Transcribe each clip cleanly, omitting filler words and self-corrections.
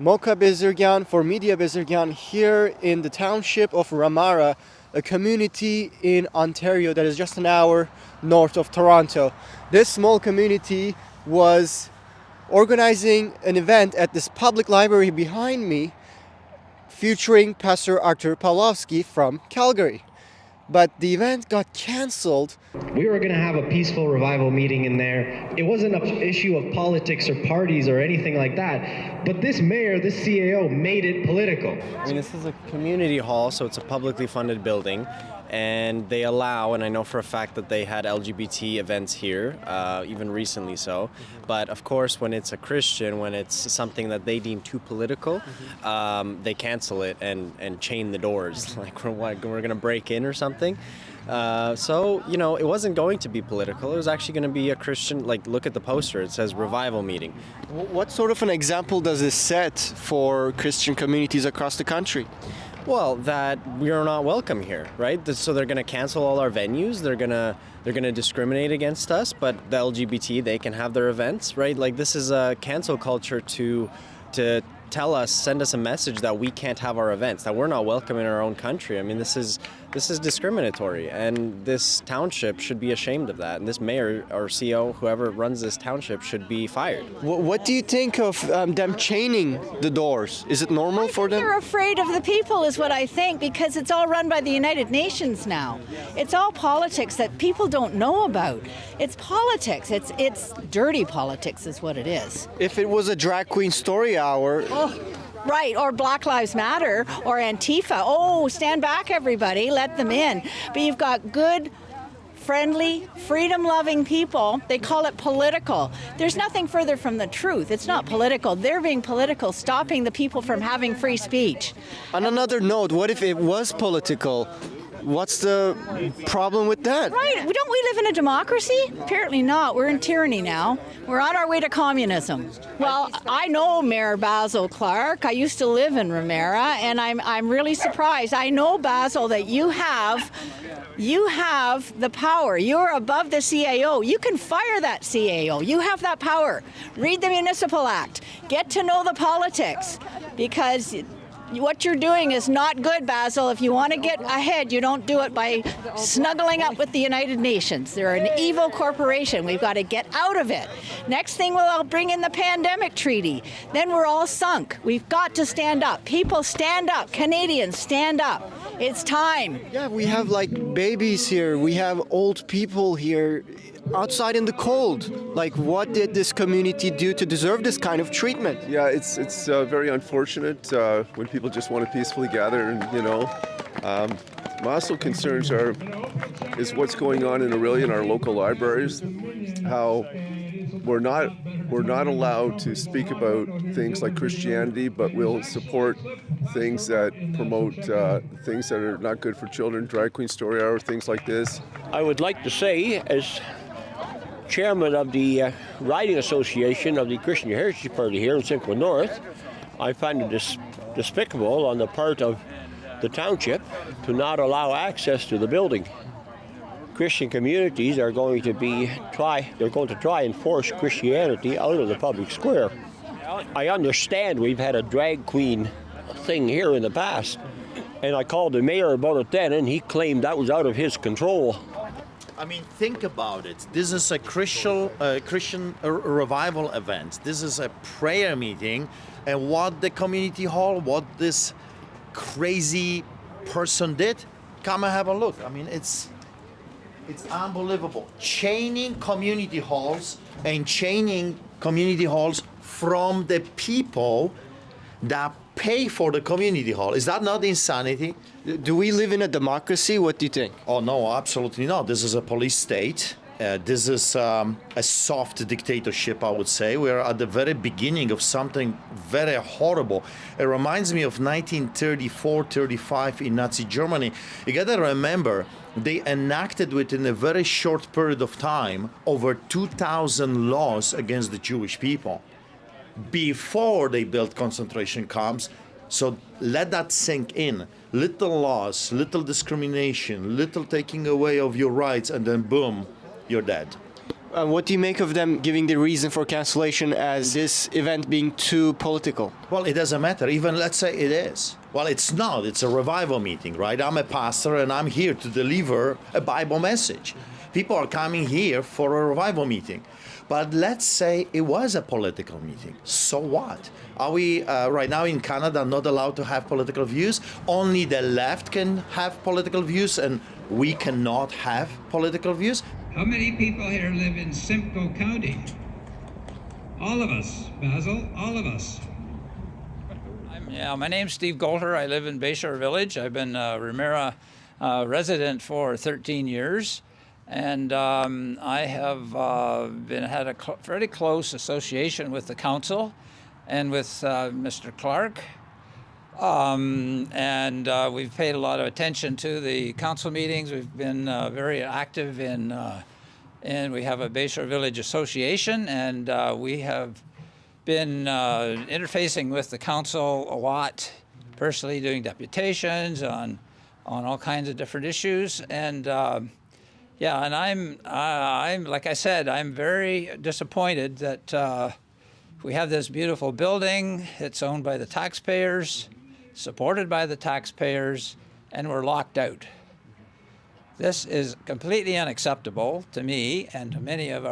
Mocha Bezirgan for Media Bezirgan here in the township of Ramara, a community in Ontario that is just an hour north of Toronto. This small community was organizing an event at this public library behind me featuring Pastor Artur Pawlowski from Calgary. But the event got cancelled. We were going to have a peaceful revival meeting in there. It wasn't an issue of politics or parties or anything like that. But this mayor, this CAO, made it political. I mean, this is a community hall, so it's a publicly funded building. And they allow, and I know for a fact that they had LGBT events here, even recently so. But of course, when it's a Christian, when it's something that they deem too political, they cancel it and chain the doors. Like we're going to break in or something. So, it wasn't going to be political. It was actually going to be a Christian, look at the poster. It says revival meeting. What sort of an example does this set for Christian communities across the country? Well, that we are not welcome here, right? So they're going to cancel all our venues. They're going to discriminate against us, but the LGBT, they can have their events, right? Like this is a cancel culture to send us a message that we can't have our events, that we're not welcome in our own country. I mean, this is discriminatory, and this township should be ashamed of that. And this mayor or CEO, whoever runs this township, should be fired. What do you think of them chaining the doors? Is it normal for them? They're afraid of the people is what I think, because it's all run by the United Nations now. It's all politics that people don't know about. It's politics. It's dirty politics is what it is. If it was a drag queen story hour... Right, or Black Lives Matter, or Antifa. Oh, stand back, everybody, let them in. But you've got good, friendly, freedom-loving people. They call it political. There's nothing further from the truth. It's not political. They're being political, stopping the people from having free speech. On another note, what if it was political? What's the problem with that? Right. Don't we live in a democracy? Apparently not. We're in tyranny now. We're on our way to communism. Well, I know Mayor Basil Clark. I used to live in Ramara, and I'm really surprised. I know, Basil, that you have the power. You're above the CAO. You can fire that CAO. You have that power. Read the Municipal Act. Get to know the politics, because what you're doing is not good, Basil. If you want to get ahead, you don't do it by snuggling up with the United Nations. They're an evil corporation. We've got to get out of it. Next thing, we'll bring in the pandemic treaty. Then we're all sunk. We've got to stand up. People stand up. Canadians, stand up. It's time. Yeah, we have babies here. We have old people here outside in the cold. What did this community do to deserve this kind of treatment? Yeah, it's very unfortunate when people just want to peacefully gather, and my also concerns is what's going on in our local libraries, how we're not allowed to speak about things like Christianity, but we'll support things that promote things that are not good for children, drag queen story hour, things like this. I would like to say, as chairman of the Riding Association of the Christian Heritage Party here in Simcoe North, I find it despicable on the part of the township to not allow access to the building. Christian communities are going to try and force Christianity out of the public square. I understand we've had a drag queen thing here in the past, and I called the mayor about it then, and he claimed that was out of his control. I mean, think about it. This is a Christian revival event. This is a prayer meeting, and what the community hall, what this crazy person did, come and have a look. I mean, it's unbelievable. Chaining community halls from the people that pay for the community hall. Is that not insanity? Do we live in a democracy? What do you think? Oh, no, absolutely not. This is a police state. This is a soft dictatorship, I would say. We are at the very beginning of something very horrible. It reminds me of 1934-35 in Nazi Germany. You gotta remember, they enacted within a very short period of time over 2,000 laws against the Jewish people before they built concentration camps. So let that sink in. Little laws, little discrimination, little taking away of your rights, and then boom, you're dead. What do you make of them giving the reason for cancellation as this event being too political? Well, it doesn't matter. Even let's say it is. Well, it's not. It's a revival meeting, right? I'm a pastor and I'm here to deliver a Bible message. People are coming here for a revival meeting. But let's say it was a political meeting. So what? Are we right now in Canada not allowed to have political views? Only the left can have political views and we cannot have political views? How many people here live in Simcoe County? All of us, Basil, all of us. My name's Steve Golter. I live in Bayshore Village. I've been a Ramera resident for 13 years. And I have had a fairly close association with the council and with Mr. Clark. We've paid a lot of attention to the council meetings. We've been very active and we have a Bayshore Village Association, and we have been interfacing with the council a lot, personally doing deputations on all kinds of different issues. And I'm like I said, I'm very disappointed that we have this beautiful building. It's owned by the taxpayers, supported by the taxpayers, and we're locked out. This is completely unacceptable to me and to many of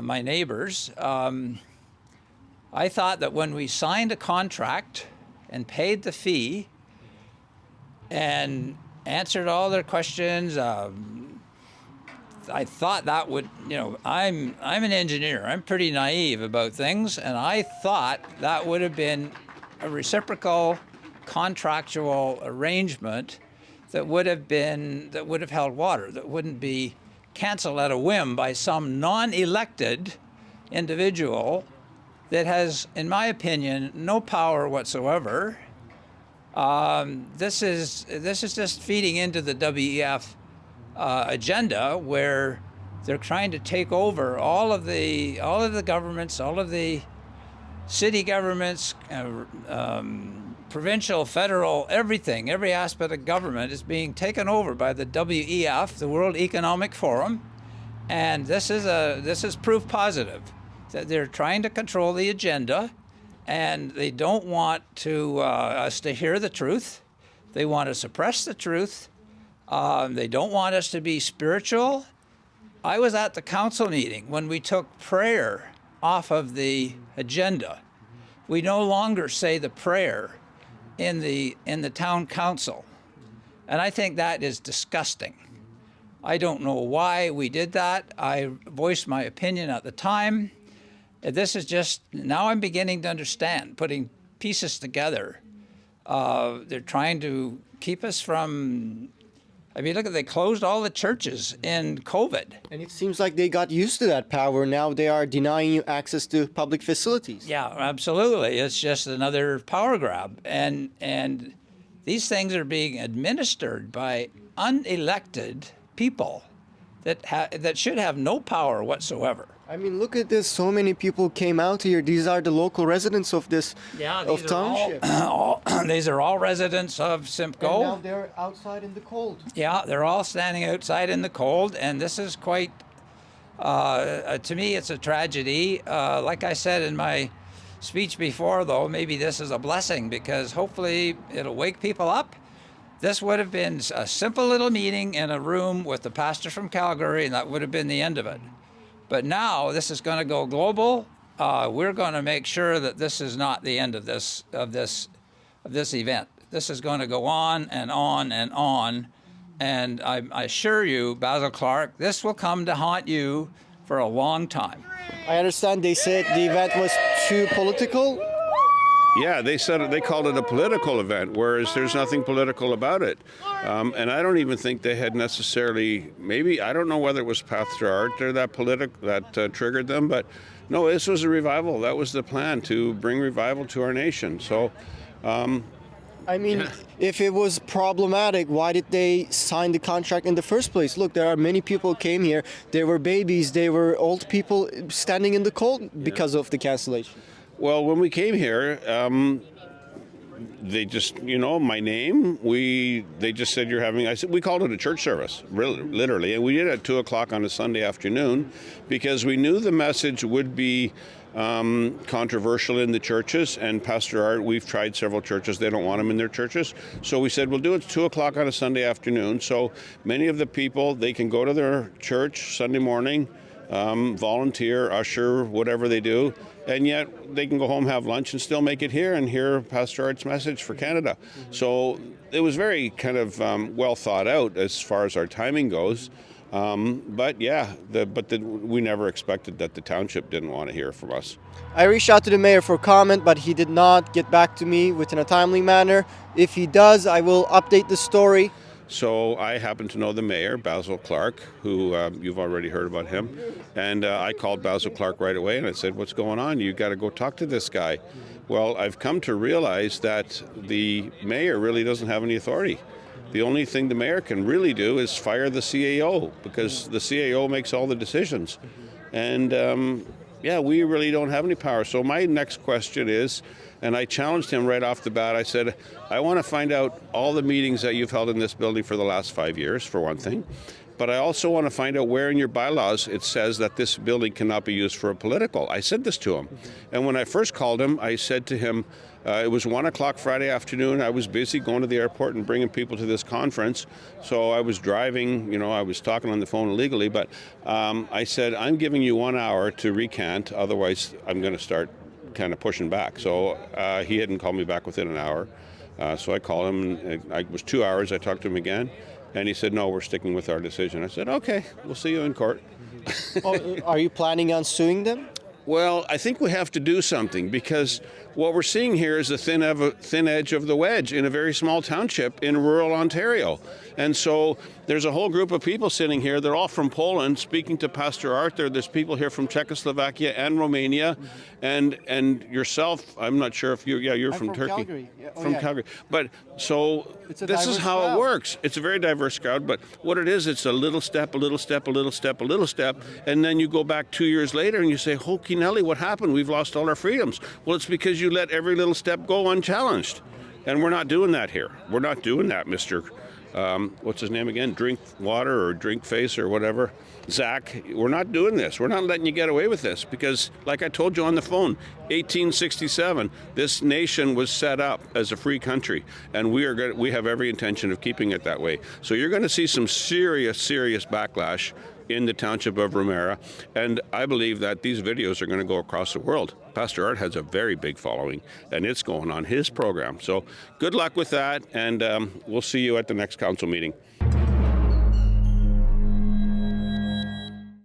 my neighbors. I thought that when we signed a contract and paid the fee and answered all their questions, I thought that would, I'm an engineer. I'm pretty naive about things, and I thought that would have been a reciprocal contractual arrangement that would have held water, that wouldn't be canceled at a whim by some non-elected individual that has, in my opinion, no power whatsoever. This is just feeding into the WEF agenda, where they're trying to take over all of the governments, all of the city governments, provincial, federal, everything, every aspect of government is being taken over by the WEF, the World Economic Forum, and this is proof positive that they're trying to control the agenda, and they don't want us to hear the truth. They want to suppress the truth. They don't want us to be spiritual. I was at the council meeting when we took prayer off of the agenda. We no longer say the prayer in the town council. And I think that is disgusting. I don't know why we did that. I voiced my opinion at the time. This is just, now I'm beginning to understand, putting pieces together. They're trying to keep us from, look, they closed all the churches in COVID. And it seems like they got used to that power. Now they are denying you access to public facilities. Yeah, absolutely. It's just another power grab. And these things are being administered by unelected people that should have no power whatsoever. Look at this. So many people came out here. These are the local residents of this township. These are all residents of Simcoe. And now they're outside in the cold. Yeah, they're all standing outside in the cold, and this is quite, to me, it's a tragedy. Like I said in my speech before, though, maybe this is a blessing, because hopefully it'll wake people up. This would have been a simple little meeting in a room with the pastor from Calgary, and that would have been the end of it. But now this is going to go global. We're going to make sure that this is not the end of this event. This is going to go on and on and on. And I assure you, Basil Clark, this will come to haunt you for a long time. I understand they said the event was too political. Yeah, they called it a political event, whereas there's nothing political about it. And I don't even think they had necessarily, maybe, I don't know whether it was Pastor Artur that triggered them, but no, this was a revival. That was the plan, to bring revival to our nation. So, if it was problematic, why did they sign the contract in the first place? Look, there are many people came here. There were babies, there were old people standing in the cold because of the cancellation. Well, when we came here, they just, my name. They just said you're having. I said we called it a church service, really, literally, and we did it at 2:00 on a Sunday afternoon, because we knew the message would be controversial in the churches. And Pastor Art, we've tried several churches; they don't want him in their churches. So we said we'll do it at 2:00 on a Sunday afternoon. So many of the people, they can go to their church Sunday morning, volunteer, usher, whatever they do, and yet they can go home, have lunch, and still make it here and hear Pastor Art's message for Canada. So it was very kind of well thought out as far as our timing goes. But we never expected that the township didn't want to hear from us. I reached out to the mayor for comment, but he did not get back to me within a timely manner. If he does, I will update the story. So I happen to know the mayor, Basil Clark, who you've already heard about him. And I called Basil Clark right away and I said, what's going on? You got to go talk to this guy. Well, I've come to realize that the mayor really doesn't have any authority. The only thing the mayor can really do is fire the CAO, because the CAO makes all the decisions. And we really don't have any power. So my next question is, and I challenged him right off the bat, I said, I want to find out all the meetings that you've held in this building for the last 5 years, for one thing. But I also want to find out where in your bylaws it says that this building cannot be used for a political. I said this to him. And when I first called him, I said to him, it was 1:00 Friday afternoon. I was busy going to the airport and bringing people to this conference. So I was driving, I was talking on the phone illegally. But I said, I'm giving you 1 hour to recant. Otherwise, I'm going to start kind of pushing back. So he hadn't called me back within an hour. So I called him. It was 2 hours. I talked to him again. And he said, no, we're sticking with our decision. I said, okay, we'll see you in court. Are you planning on suing them? Well, I think we have to do something, because what we're seeing here is the thin edge of the wedge in a very small township in rural Ontario. And so there's a whole group of people sitting here. They're all from Poland speaking to Pastor Artur. There's people here from Czechoslovakia and Romania. And yourself, I'm not sure if you're from Turkey. Calgary. From Calgary. But so this is how it works. It's a very diverse crowd. But what it is, it's a little step, a little step, a little step, a little step. And then you go back 2 years later and you say, Hokie Nelly, what happened? We've lost all our freedoms. Well, it's because you let every little step go unchallenged. And we're not doing that here. We're not doing that, Mr. What's his name again? Drink water or drink face or whatever. Zach, we're not doing this. We're not letting you get away with this, because, like I told you on the phone, 1867, this nation was set up as a free country, and we have every intention of keeping it that way. So you're going to see some serious backlash in the township of Ramera, and I believe that these videos are going to go across the world. Pastor Art has a very big following, and it's going on his program. So good luck with that, and we'll see you at the next council meeting.